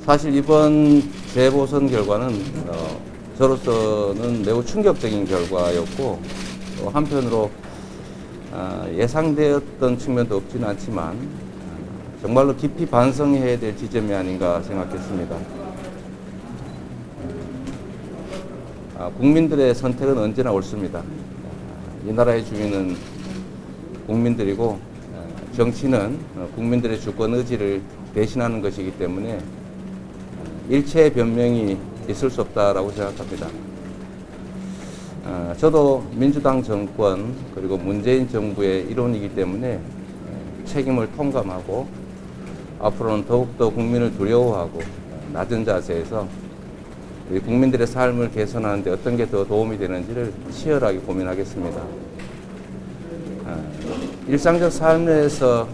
사실 이번 재보선 결과는 저로서는 매우 충격적인 결과였고, 또 한편으로 예상되었던 측면도 없지는 않지만 정말로 깊이 반성해야 될 지점이 아닌가 생각했습니다. 국민들의 선택은 언제나 옳습니다. 이 나라의 주인은 국민들이고, 정치는 국민들의 주권 의지를 대신하는 것이기 때문에 일체의 변명이 있을 수 없다라고 생각합니다. 저도 민주당 정권 그리고 문재인 정부의 일원이기 때문에 책임을 통감하고 앞으로는 더욱더 국민을 두려워하고 낮은 자세에서 우리 국민들의 삶을 개선하는 데 어떤 게 더 도움이 되는지를 치열하게 고민하겠습니다. 일상적 삶에서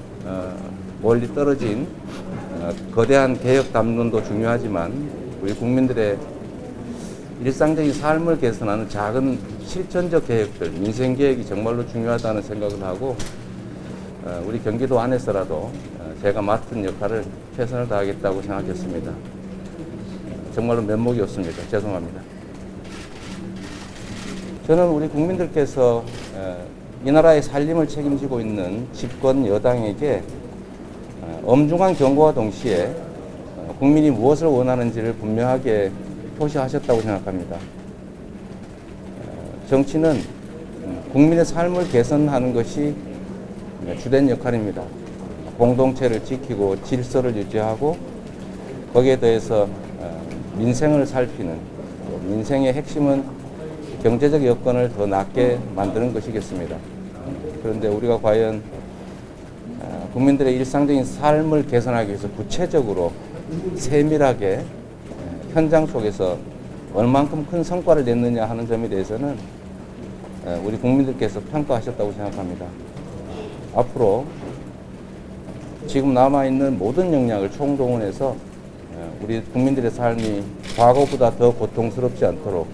멀리 떨어진 거대한 개혁 담론도 중요하지만 우리 국민들의 일상적인 삶을 개선하는 작은 실천적 개혁들, 민생 개혁이 정말로 중요하다는 생각을 하고 우리 경기도 안에서라도 제가 맡은 역할을 최선을 다하겠다고 생각했습니다. 정말로 면목이 없습니다. 죄송합니다. 저는 우리 국민들께서 이 나라의 살림을 책임지고 있는 집권 여당에게 엄중한 경고와 동시에 국민이 무엇을 원하는지를 분명하게 표시하셨다고 생각합니다. 정치는 국민의 삶을 개선하는 것이 주된 역할입니다. 공동체를 지키고 질서를 유지하고 거기에 더해서 민생을 살피는, 민생의 핵심은 경제적 여건을 더 낫게 만드는 것이겠습니다. 그런데 우리가 과연 국민들의 일상적인 삶을 개선하기 위해서 구체적으로 세밀하게 현장 속에서 얼만큼 큰 성과를 냈느냐 하는 점에 대해서는 우리 국민들께서 평가하셨다고 생각합니다. 앞으로 지금 남아있는 모든 역량을 총동원해서 우리 국민들의 삶이 과거보다 더 고통스럽지 않도록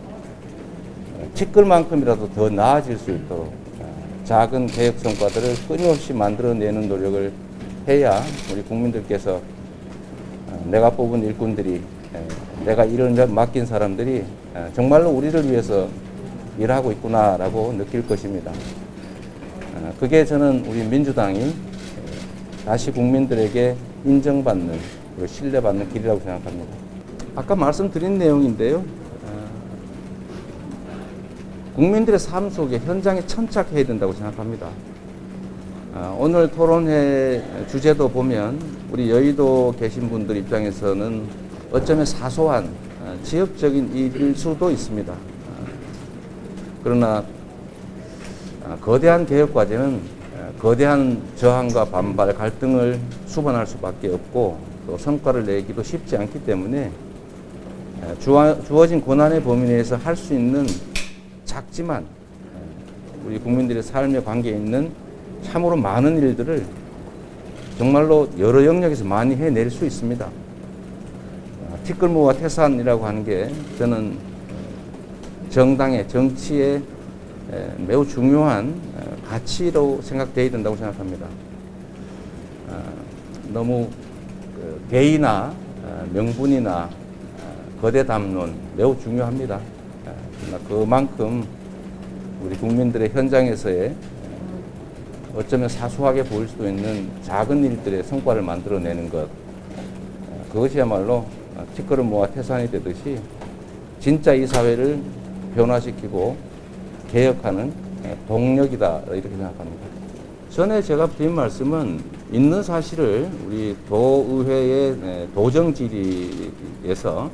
티끌만큼이라도 더 나아질 수 있도록 작은 개혁 성과들을 끊임없이 만들어내는 노력을 해야 우리 국민들께서 내가 뽑은 일꾼들이, 내가 일을 맡긴 사람들이 정말로 우리를 위해서 일하고 있구나라고 느낄 것입니다. 그게 저는 우리 민주당이 다시 국민들에게 인정받는, 신뢰받는 길이라고 생각합니다. 아까 말씀드린 내용인데요. 국민들의 삶 속에 현장에 천착해야 된다고 생각합니다. 오늘 토론회 주제도 보면 우리 여의도 계신 분들 입장에서는 어쩌면 사소한 지역적인 일일 수도 있습니다. 그러나 거대한 개혁 과제는 거대한 저항과 반발, 갈등을 수반할 수밖에 없고 또 성과를 내기도 쉽지 않기 때문에 주어진 권한의 범위 내에서 할 수 있는 작지만 우리 국민들의 삶의 관계에 있는 참으로 많은 일들을 정말로 여러 영역에서 많이 해낼 수 있습니다. 티끌모아 태산이라고 하는 게 저는 정당의, 정치의 매우 중요한 가치로 생각되어야 된다고 생각합니다. 너무 개의나 명분이나 거대 담론 매우 중요합니다. 그만큼 우리 국민들의 현장에서의 어쩌면 사소하게 보일 수도 있는 작은 일들의 성과를 만들어내는 것, 그것이야말로 티끌을 모아 태산이 되듯이 진짜 이 사회를 변화시키고 개혁하는 동력이다, 이렇게 생각합니다. 전에 제가 드린 말씀은 있는 사실을 우리 도의회의 도정질의에서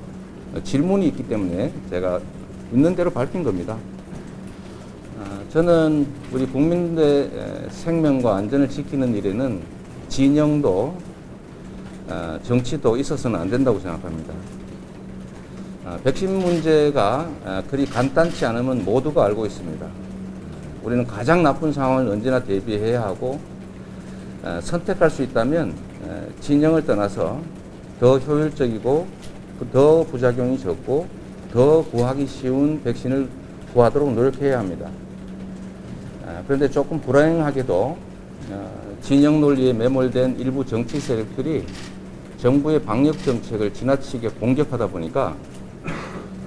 질문이 있기 때문에 제가 있는 대로 밝힌 겁니다. 저는 우리 국민들의 생명과 안전을 지키는 일에는 진영도 정치도 있어서는 안 된다고 생각합니다. 백신 문제가 그리 간단치 않으면 모두가 알고 있습니다. 우리는 가장 나쁜 상황을 언제나 대비해야 하고 선택할 수 있다면 진영을 떠나서 더 효율적이고 더 부작용이 적고 더 구하기 쉬운 백신을 구하도록 노력해야 합니다. 그런데 조금 불행하게도 진영 논리에 매몰된 일부 정치 세력들이 정부의 방역 정책을 지나치게 공격하다 보니까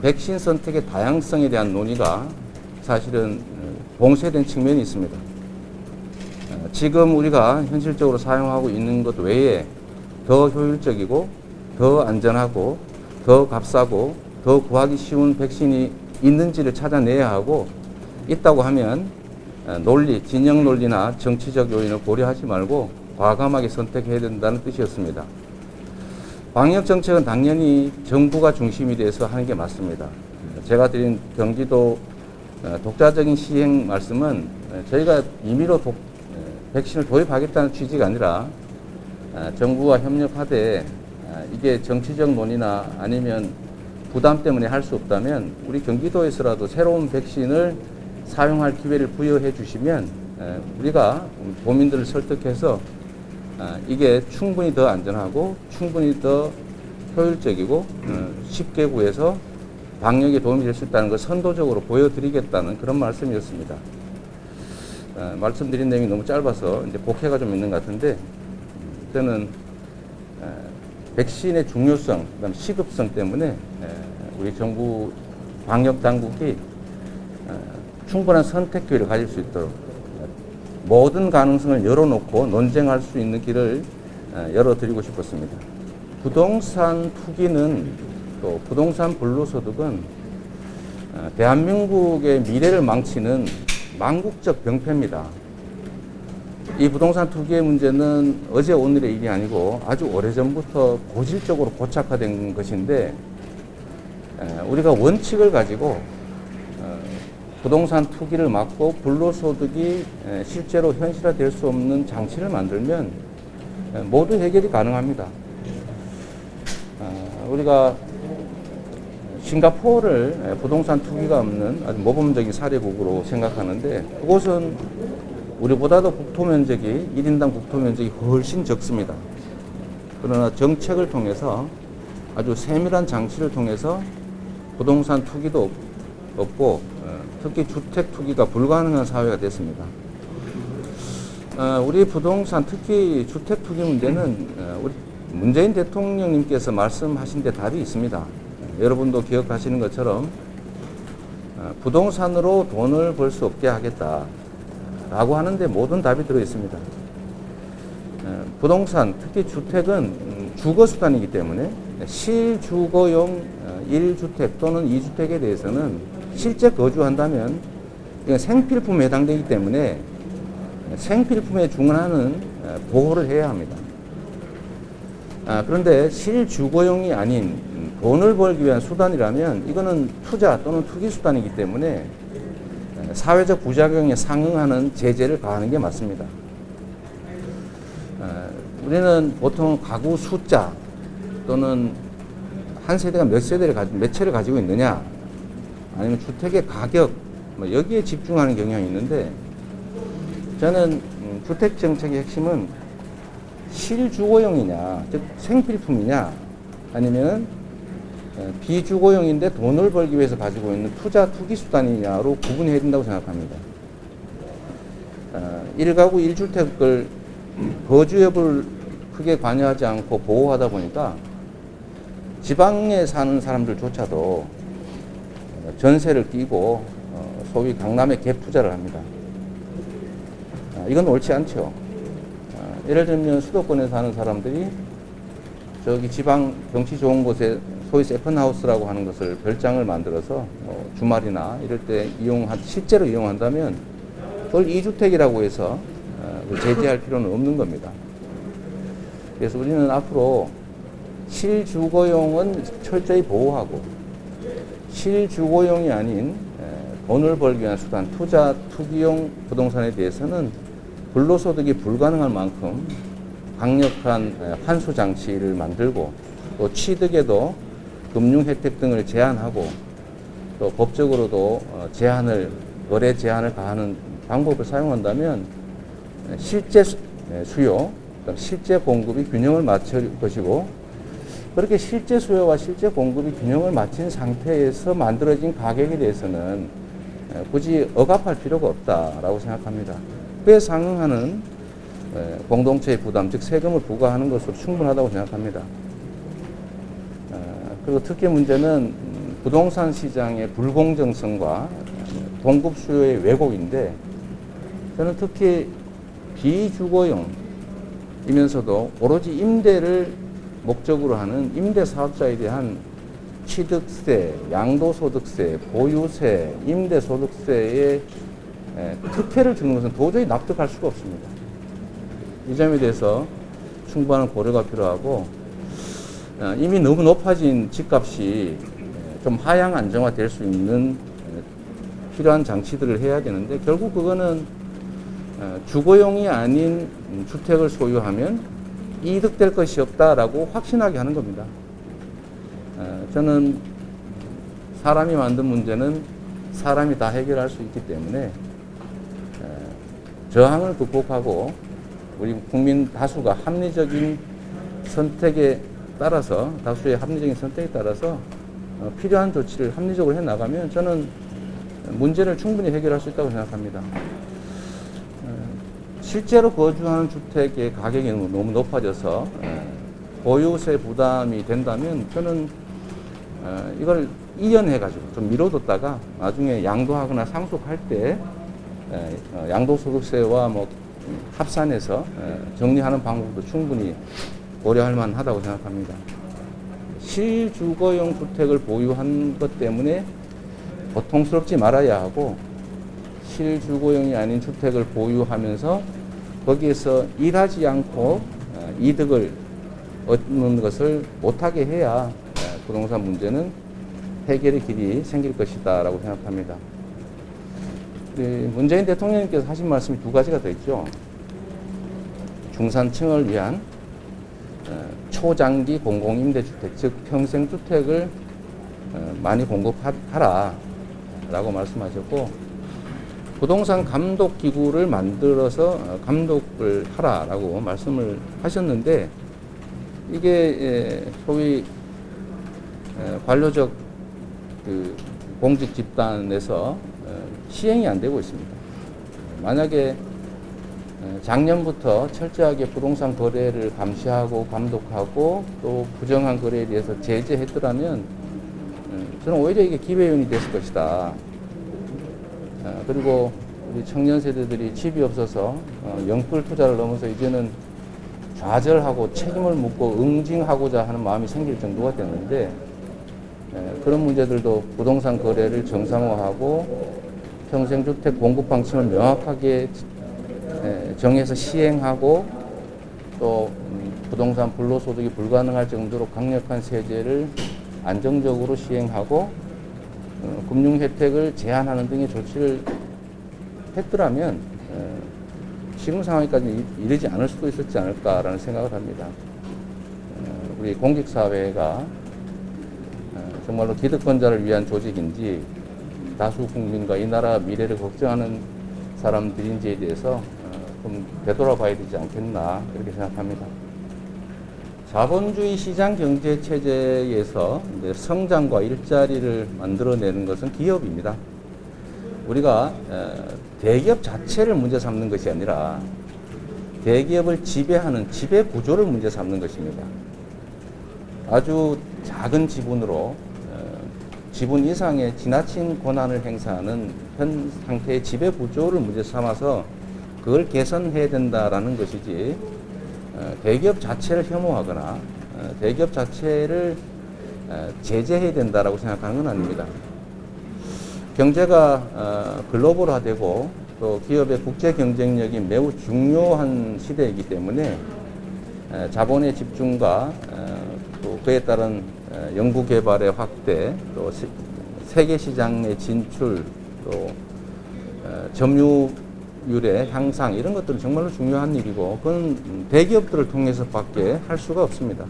백신 선택의 다양성에 대한 논의가 사실은 봉쇄된 측면이 있습니다. 지금 우리가 현실적으로 사용하고 있는 것 외에 더 효율적이고 더 안전하고 더 값싸고 더 구하기 쉬운 백신이 있는지를 찾아내야 하고, 있다고 하면 논리, 진영 논리나 정치적 요인을 고려하지 말고 과감하게 선택해야 된다는 뜻이었습니다. 방역 정책은 당연히 정부가 중심이 돼서 하는 게 맞습니다. 제가 드린 경기도 독자적인 시행 말씀은 저희가 임의로 백신을 도입하겠다는 취지가 아니라 정부와 협력하되 이게 정치적 논의나 아니면 부담 때문에 할 수 없다면 우리 경기도에서라도 새로운 백신을 사용할 기회를 부여해 주시면 우리가 도민들을 설득해서 이게 충분히 더 안전하고 충분히 더 효율적이고 쉽게 구해서 방역에 도움이 될 수 있다는 걸 선도적으로 보여드리겠다는 그런 말씀이었습니다. 말씀드린 내용이 너무 짧아서 이제 복해가 좀 있는 것 같은데, 저는 백신의 중요성, 그다음 시급성 때문에 우리 정부 방역 당국이 충분한 선택 기회를 가질 수 있도록 모든 가능성을 열어놓고 논쟁할 수 있는 길을 열어드리고 싶었습니다. 부동산 투기는 또 부동산 불로소득은 대한민국의 미래를 망치는 망국적 병폐입니다. 이 부동산 투기의 문제는 어제 오늘의 일이 아니고 아주 오래전부터 고질적으로 고착화된 것인데, 우리가 원칙을 가지고 부동산 투기를 막고 불로소득이 실제로 현실화될 수 없는 장치를 만들면 모두 해결이 가능합니다. 우리가 싱가포르를 부동산 투기가 없는 아주 모범적인 사례국으로 생각하는데, 그곳은 우리보다도 국토 면적이 1인당 국토 면적이 훨씬 적습니다. 그러나 정책을 통해서 아주 세밀한 장치를 통해서 부동산 투기도 없고 특히 주택 투기가 불가능한 사회가 됐습니다. 우리 부동산, 특히 주택 투기 문제는 우리 문재인 대통령님께서 말씀하신 데 답이 있습니다. 여러분도 기억하시는 것처럼 부동산으로 돈을 벌 수 없게 하겠다라고 하는데 모든 답이 들어 있습니다. 부동산, 특히 주택은 주거수단이기 때문에 실주거용 1주택 또는 2주택에 대해서는 실제 거주한다면 이건 생필품에 해당되기 때문에 생필품에 준하는 보호를 해야 합니다. 그런데 실주거용이 아닌 돈을 벌기 위한 수단이라면 이거는 투자 또는 투기 수단이기 때문에 사회적 부작용에 상응하는 제재를 가하는 게 맞습니다. 우리는 보통 가구 숫자 또는 한 세대가 몇 채를 가지고 있느냐, 아니면 주택의 가격, 여기에 집중하는 경향이 있는데, 저는 주택 정책의 핵심은 실주거용이냐, 즉 생필품이냐, 아니면 비주거용인데 돈을 벌기 위해서 가지고 있는 투자 투기 수단이냐로 구분해야 된다고 생각합니다. 1가구 1주택을 거주 여부를 크게 관여하지 않고 보호하다 보니까 지방에 사는 사람들조차도 전세를 끼고 소위 강남에 갭 투자를 합니다. 이건 옳지 않죠. 예를 들면 수도권에 사는 사람들이 저기 지방 경치 좋은 곳에 소위 세컨하우스라고 하는 것을 별장을 만들어서 주말이나 이럴 때 실제로 이용한다면 그걸 2주택이라고 해서 제재할 필요는 없는 겁니다. 그래서 우리는 앞으로 실주거용은 철저히 보호하고 실주거용이 아닌 돈을 벌기 위한 수단, 투자, 투기용 부동산에 대해서는 불로소득이 불가능할 만큼 강력한 환수 장치를 만들고, 또 취득에도 금융 혜택 등을 제한하고, 또 법적으로도 거래 제한을 가하는 방법을 사용한다면 실제 수요, 실제 공급이 균형을 맞출 것이고, 그렇게 실제 수요와 실제 공급이 균형을 맞춘 상태에서 만들어진 가격에 대해서는 굳이 억압할 필요가 없다라고 생각합니다. 그에 상응하는 공동체의 부담, 즉 세금을 부과하는 것으로 충분하다고 생각합니다. 그리고 특히 문제는 부동산 시장의 불공정성과 공급 수요의 왜곡인데, 저는 특히 비주거용이면서도 오로지 임대를 목적으로 하는 임대 사업자에 대한 취득세, 양도소득세, 보유세, 임대소득세의 특혜를 주는 것은 도저히 납득할 수가 없습니다. 이 점에 대해서 충분한 고려가 필요하고, 이미 너무 높아진 집값이 좀 하향 안정화될 수 있는 필요한 장치들을 해야 되는데, 결국 그거는 주거용이 아닌 주택을 소유하면 이득될 것이 없다라고 확신하게 하는 겁니다. 저는 사람이 만든 문제는 사람이 다 해결할 수 있기 때문에 저항을 극복하고 우리 국민 다수가 합리적인 선택에 따라서, 다수의 합리적인 선택에 따라서 필요한 조치를 합리적으로 해 나가면 저는 문제를 충분히 해결할 수 있다고 생각합니다. 실제로 거주하는 주택의 가격이 너무 높아져서 보유세 부담이 된다면 저는 이걸 이연해가지고 좀 미뤄뒀다가 나중에 양도하거나 상속할 때 양도소득세와 뭐 합산해서 정리하는 방법도 충분히 고려할 만하다고 생각합니다. 실주거용 주택을 보유한 것 때문에 고통스럽지 말아야 하고, 실주거용이 아닌 주택을 보유하면서 거기에서 일하지 않고 이득을 얻는 것을 못하게 해야 부동산 문제는 해결의 길이 생길 것이다 라고 생각합니다. 문재인 대통령님께서 하신 말씀이 두 가지가 더 있죠. 중산층을 위한 초장기 공공임대주택, 즉 평생주택을 많이 공급하라 라고 말씀하셨고, 부동산 감독기구를 만들어서 감독을 하라라고 말씀을 하셨는데, 이게 소위 관료적 그 공직 집단에서 시행이 안 되고 있습니다. 만약에 작년부터 철저하게 부동산 거래를 감시하고 감독하고 또 부정한 거래에 대해서 제재했더라면 저는 오히려 이게 기회연이 됐을 것이다. 그리고 우리 청년 세대들이 집이 없어서 영끌 투자를 넘어서 이제는 좌절하고 책임을 묻고 응징하고자 하는 마음이 생길 정도가 됐는데, 그런 문제들도 부동산 거래를 정상화하고 평생주택 공급 방침을 명확하게 정해서 시행하고, 또 부동산 불로소득이 불가능할 정도로 강력한 세제를 안정적으로 시행하고 금융 혜택을 제한하는 등의 조치를 했더라면 지금 상황까지 이르지 않을 수도 있었지 않을까라는 생각을 합니다. 우리 공직사회가 정말로 기득권자를 위한 조직인지 다수 국민과 이 나라 미래를 걱정하는 사람들인지에 대해서 좀 되돌아봐야 되지 않겠나 그렇게 생각합니다. 자본주의 시장 경제 체제에서 이제 성장과 일자리를 만들어내는 것은 기업입니다. 우리가 대기업 자체를 문제 삼는 것이 아니라 대기업을 지배하는 지배 구조를 문제 삼는 것입니다. 아주 작은 지분으로 지분 이상의 지나친 권한을 행사하는 현 상태의 지배 구조를 문제 삼아서 그걸 개선해야 된다라는 것이지, 대기업 자체를 혐오하거나 대기업 자체를 제재해야 된다라고 생각하는 건 아닙니다. 경제가 글로벌화되고 또 기업의 국제 경쟁력이 매우 중요한 시대이기 때문에 자본의 집중과 또 그에 따른 연구 개발의 확대, 또 세계 시장의 진출, 또 점유율의 향상, 이런 것들은 정말로 중요한 일이고, 그건 대기업들을 통해서밖에 할 수가 없습니다.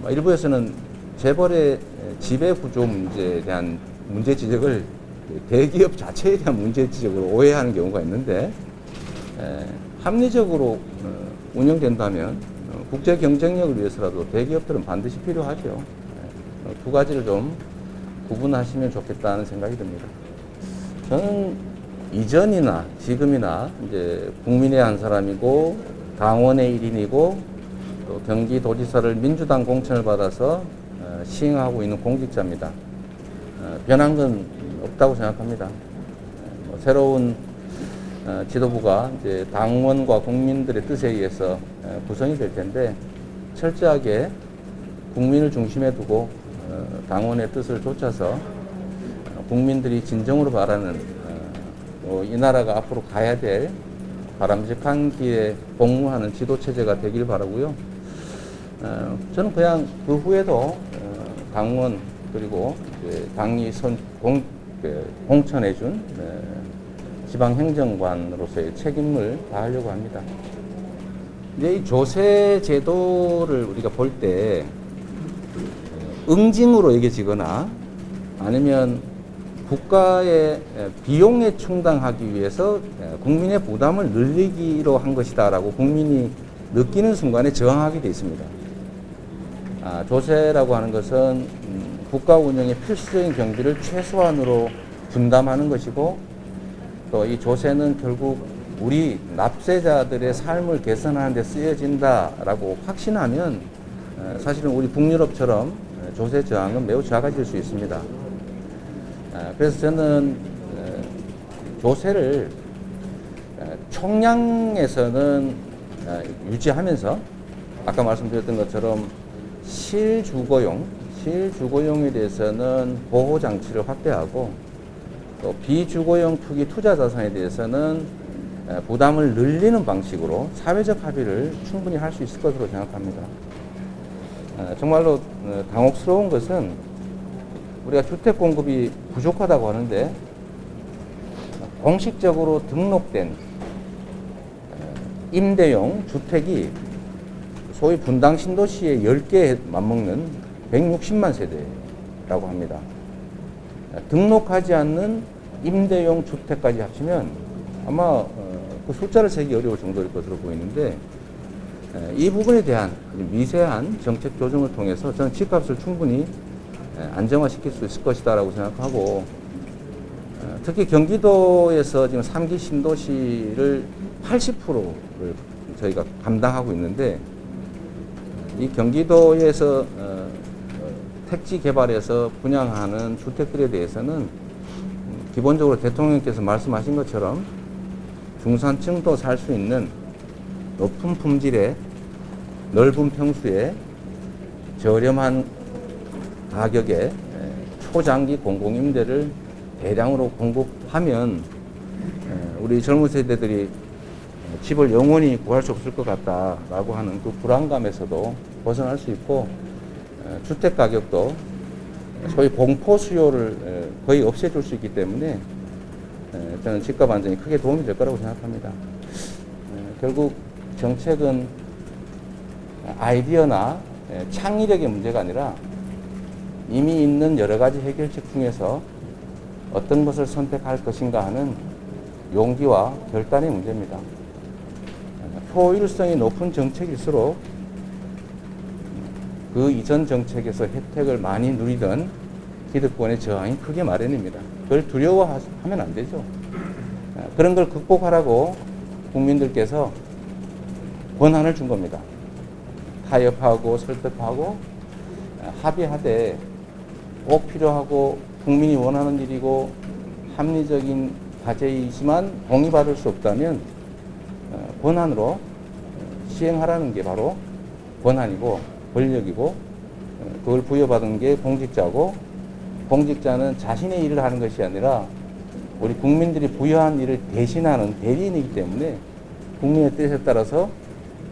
일부에서는 재벌의 지배 구조 문제에 대한 문제 지적을 대기업 자체에 대한 문제 지적으로 오해하는 경우가 있는데, 합리적으로 운영된다면 국제 경쟁력을 위해서라도 대기업들은 반드시 필요하죠. 두 가지를 좀 구분하시면 좋겠다는 생각이 듭니다. 저는 이전이나 지금이나 이제 국민의 한 사람이고 당원의 일인이고 또 경기도지사를 민주당 공천을 받아서 시행하고 있는 공직자입니다. 변한 건 없다고 생각합니다. 새로운 지도부가 이제 당원과 국민들의 뜻에 의해서 구성이 될 텐데 철저하게 국민을 중심에 두고 당원의 뜻을 좇아서 국민들이 진정으로 바라는 이 나라가 앞으로 가야 될 바람직한 길에 복무하는 지도체제가 되길 바라고요. 저는 그냥 그 후에도 당원 그리고 당이 공천해준 지방행정관으로서의 책임을 다하려고 합니다. 이제 이 조세 제도를 우리가 볼 때 응징으로 여겨지거나 아니면 국가의 비용에 충당하기 위해서 국민의 부담을 늘리기로 한 것이다라고 국민이 느끼는 순간에 저항하게 돼 있습니다. 조세라고 하는 것은 국가 운영의 필수적인 경비를 최소한으로 분담하는 것이고 또 이 조세는 결국 우리 납세자들의 삶을 개선하는 데 쓰여진다라고 확신하면 사실은 우리 북유럽처럼 조세 저항은 매우 작아질 수 있습니다. 그래서 저는 조세를 총량에서는 유지하면서 아까 말씀드렸던 것처럼 실주거용에 대해서는 보호장치를 확대하고 또 비주거용 투기 투자 자산에 대해서는 부담을 늘리는 방식으로 사회적 합의를 충분히 할 수 있을 것으로 생각합니다. 정말로 당혹스러운 것은 우리가 주택 공급이 부족하다고 하는데 공식적으로 등록된 임대용 주택이 소위 분당 신도시의 10개에 맞먹는 160만 세대라고 합니다. 등록하지 않는 임대용 주택까지 합치면 아마 그 숫자를 세기 어려울 정도일 것으로 보이는데 이 부분에 대한 미세한 정책 조정을 통해서 저는 집값을 충분히 안정화시킬 수 있을 것이다라고 생각하고 특히 경기도에서 지금 3기 신도시를 80%를 저희가 감당하고 있는데 이 경기도에서 택지 개발해서 분양하는 주택들에 대해서는 기본적으로 대통령께서 말씀하신 것처럼 중산층도 살 수 있는 높은 품질의 넓은 평수의 저렴한 가격에 초장기 공공임대를 대량으로 공급하면 우리 젊은 세대들이 집을 영원히 구할 수 없을 것 같다라고 하는 그 불안감에서도 벗어날 수 있고 주택 가격도 소위 공포 수요를 거의 없애줄 수 있기 때문에 저는 집값 안정에 크게 도움이 될 거라고 생각합니다. 결국 정책은 아이디어나 창의력의 문제가 아니라 이미 있는 여러 가지 해결책 중에서 어떤 것을 선택할 것인가 하는 용기와 결단의 문제입니다. 효율성이 높은 정책일수록 그 이전 정책에서 혜택을 많이 누리던 기득권의 저항이 크게 마련입니다. 그걸 두려워하면 안 되죠. 그런 걸 극복하라고 국민들께서 권한을 준 겁니다. 타협하고 설득하고 합의하되 꼭 필요하고 국민이 원하는 일이고 합리적인 과제이지만 동의받을 수 없다면 권한으로 시행하라는 게 바로 권한이고 권력이고 그걸 부여받은 게 공직자고 공직자는 자신의 일을 하는 것이 아니라 우리 국민들이 부여한 일을 대신하는 대리인이기 때문에 국민의 뜻에 따라서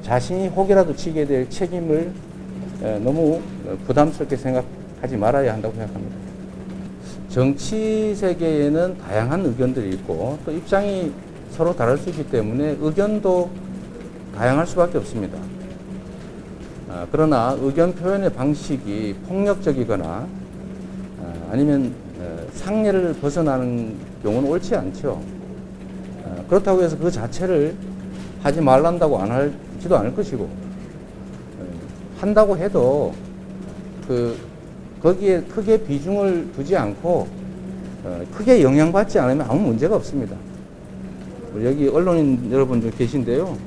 자신이 혹이라도 지게 될 책임을 너무 부담스럽게 생각하지 말아야 한다고 생각합니다. 정치 세계에는 다양한 의견들이 있고 또 입장이 서로 다를 수 있기 때문에 의견도 다양할 수밖에 없습니다. 그러나 의견 표현의 방식이 폭력적이거나 아니면 상례를 벗어나는 경우는 옳지 않죠. 그렇다고 해서 그 자체를 하지 말란다고 안 할지도 않을 것이고 한다고 해도 거기에 크게 비중을 두지 않고 크게 영향받지 않으면 아무 문제가 없습니다. 여기 언론인 여러분 좀 계신데요.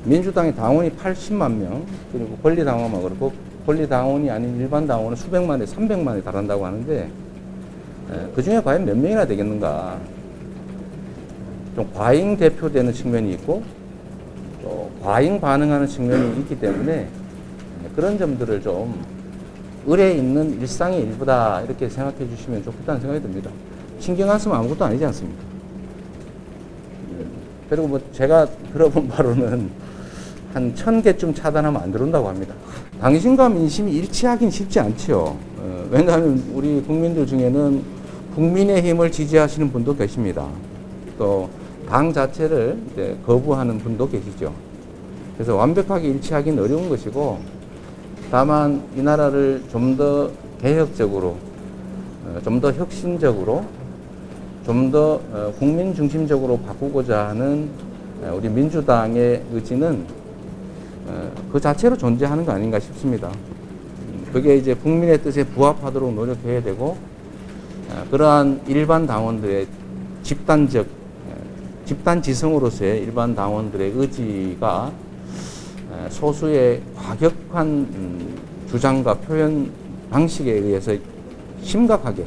민주당의 당원이 80만 명, 그리고 권리당원만 그렇고 권리당원이 아닌 일반 당원은 수백만에 300만에 달한다고 하는데 그 중에 과연 몇 명이나 되겠는가. 좀 과잉 대표되는 측면이 있고 또 과잉 반응하는 측면이 있기 때문에 그런 점들을 좀 의례 있는 일상의 일부다 이렇게 생각해 주시면 좋겠다는 생각이 듭니다. 신경 안 쓰면 아무것도 아니지 않습니까? 그리고 뭐 제가 들어본 바로는 한 1000개쯤 차단하면 안 들어온다고 합니다. 당신과 민심이 일치하긴 쉽지 않죠. 왜냐하면 우리 국민들 중에는 국민의힘을 지지하시는 분도 계십니다. 또 당 자체를 이제 거부하는 분도 계시죠. 그래서 완벽하게 일치하기는 어려운 것이고, 다만 이 나라를 좀 더 개혁적으로, 좀 더 혁신적으로, 좀 더 국민 중심적으로 바꾸고자 하는 우리 민주당의 의지는 그 자체로 존재하는 거 아닌가 싶습니다. 그게 이제 국민의 뜻에 부합하도록 노력해야 되고, 그러한 일반 당원들의 집단지성으로서의 일반 당원들의 의지가 소수의 과격한 주장과 표현 방식에 의해서 심각하게,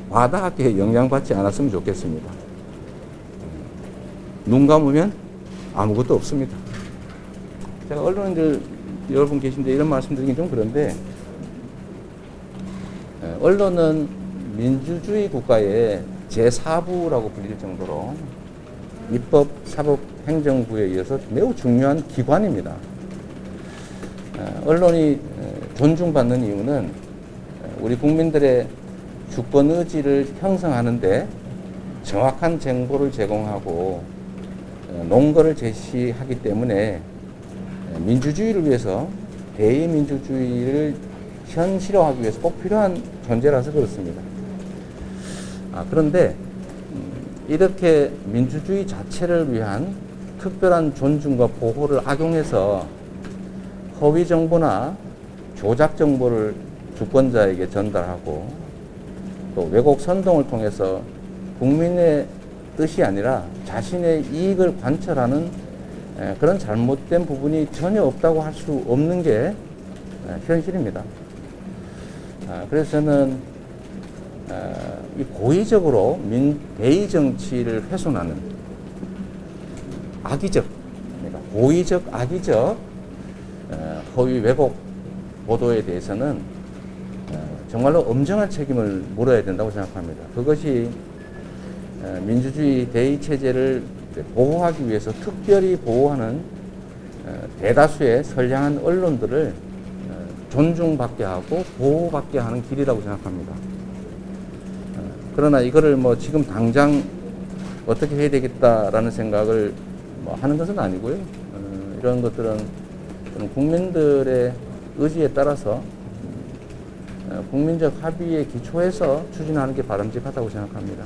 과다하게 영향받지 않았으면 좋겠습니다. 눈 감으면 아무것도 없습니다. 제가 언론인들 여러분 계신데 이런 말씀드리긴 좀 그런데, 언론은 민주주의 국가의 제4부라고 불릴 정도로 입법, 사법, 행정부에 이어서 매우 중요한 기관입니다. 언론이 존중받는 이유는 우리 국민들의 주권 의지를 형성하는데 정확한 정보를 제공하고 논거를 제시하기 때문에 민주주의를 위해서, 대의민주주의를 현실화하기 위해서 꼭 필요한 존재라서 그렇습니다. 그런데 이렇게 민주주의 자체를 위한 특별한 존중과 보호를 악용해서 허위 정보나 조작 정보를 주권자에게 전달하고 또 왜곡 선동을 통해서 국민의 뜻이 아니라 자신의 이익을 관철하는 그런 잘못된 부분이 전혀 없다고 할 수 없는 게 현실입니다. 그래서 저는 이 고의적으로 대의 정치를 훼손하는 악의적, 그러니까 고의적, 악의적 허위 왜곡 보도에 대해서는 정말로 엄정한 책임을 물어야 된다고 생각합니다. 그것이 민주주의 대의 체제를 보호하기 위해서 특별히 보호하는 대다수의 선량한 언론들을 존중받게 하고 보호받게 하는 길이라고 생각합니다. 그러나 이거를 뭐 지금 당장 어떻게 해야 되겠다라는 생각을 하는 것은 아니고요. 이런 것들은 국민들의 의지에 따라서 국민적 합의에 기초해서 추진하는 게 바람직하다고 생각합니다.